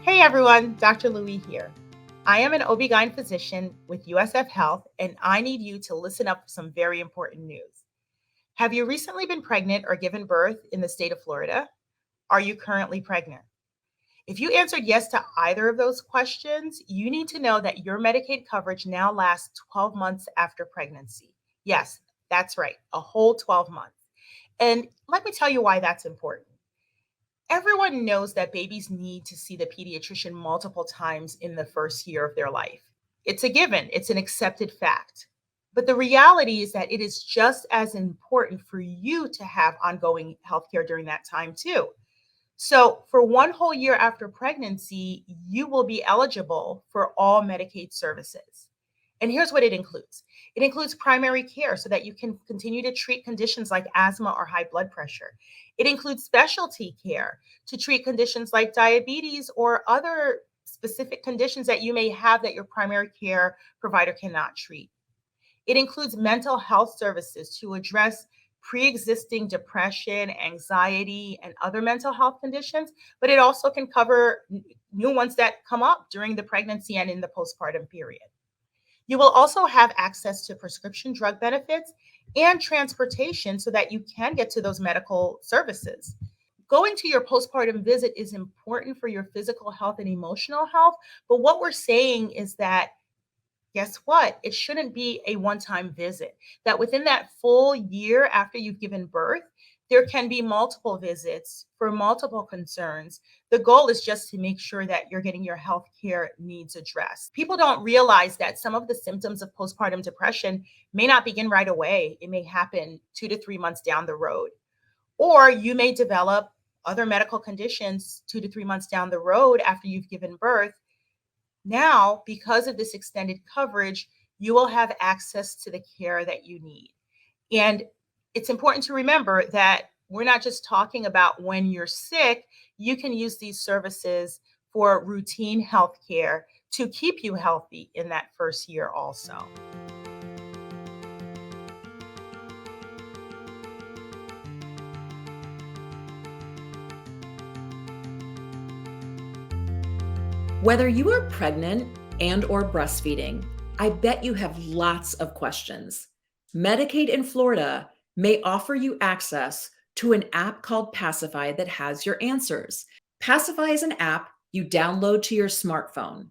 Hey everyone, Dr. Louie here. I am an OB/GYN physician with USF Health, and I need you to listen up for some very important news. Have you recently been pregnant or given birth in the state of Florida? Are you currently pregnant? If you answered yes to either of those questions, you need to know that your Medicaid coverage now lasts 12 months after pregnancy. Yes, that's right, a whole 12 months. And let me tell you why that's important. Everyone knows that babies need to see the pediatrician multiple times in the first year of their life. It's a given, it's an accepted fact. But the reality is that it is just as important for you to have ongoing healthcare during that time, too. So, for one whole year after pregnancy, you will be eligible for all Medicaid services. And here's what it includes primary care so that you can continue to treat conditions like asthma or high blood pressure. It includes specialty care to treat conditions like diabetes or other specific conditions that you may have that your primary care provider cannot treat. It includes mental health services to address pre existing depression, anxiety, and other mental health conditions, but it also can cover new ones that come up during the pregnancy and in the postpartum period. You will also have access to prescription drug benefits and transportation so that you can get to those medical services. Going to your postpartum visit is important for your physical health and emotional health, but what we're saying is that guess what? It shouldn't be a one time visit. That within that full year after you've given birth, there can be multiple visits for multiple concerns. The goal is just to make sure that you're getting your health care needs addressed. People don't realize that some of the symptoms of postpartum depression may not begin right away. It may happen 2 to 3 months down the road. Or you may develop other medical conditions 2 to 3 months down the road after you've given birth. Now, because of this extended coverage, you will have access to the care that you need. And it's important to remember that we're not just talking about when you're sick, you can use these services for routine health care to keep you healthy in that first year also. Whether you are pregnant and or breastfeeding, I bet you have lots of questions. Medicaid in Florida may offer you access to an app called Pacify that has your answers. Pacify is an app you download to your smartphone.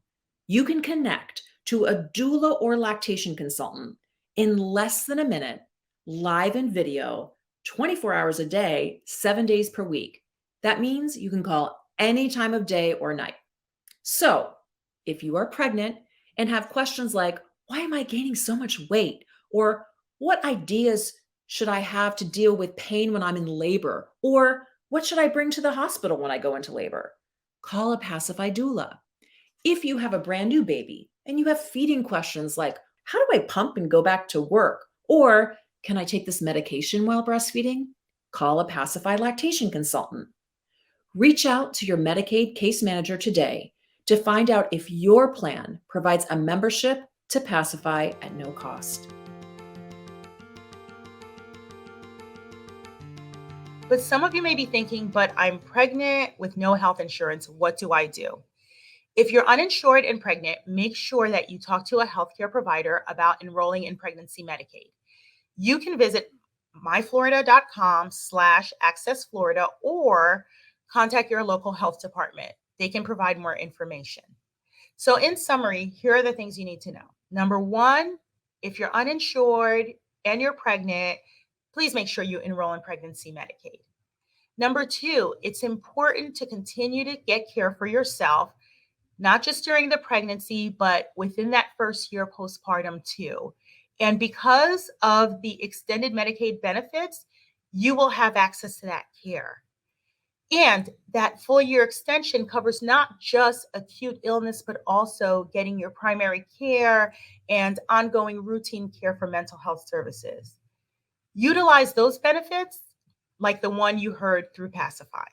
You can connect to a doula or lactation consultant in less than a minute, live in video, 24 hours a day, 7 days per week. That means you can call any time of day or night. So, if you are pregnant and have questions like, why am I gaining so much weight? Or what ideas should I have to deal with pain when I'm in labor? Or what should I bring to the hospital when I go into labor? Call a Pacify doula. If you have a brand new baby and you have feeding questions like, how do I pump and go back to work? Or can I take this medication while breastfeeding? Call a Pacify lactation consultant. Reach out to your Medicaid case manager today to find out if your plan provides a membership to Pacify at no cost. But some of you may be thinking, but I'm pregnant with no health insurance. What do I do? If you're uninsured and pregnant, make sure that you talk to a healthcare provider about enrolling in pregnancy Medicaid. You can visit myflorida.com/accessflorida or contact your local health department. They can provide more information. So, in summary, here are the things you need to know. Number one, if you're uninsured and you're pregnant, please make sure you enroll in pregnancy Medicaid. Number two, it's important to continue to get care for yourself, not just during the pregnancy, but within that first year postpartum too. And because of the extended Medicaid benefits, you will have access to that care. And that full year extension covers not just acute illness, but also getting your primary care and ongoing routine care for mental health services. Utilize those benefits like the one you heard through Pacify.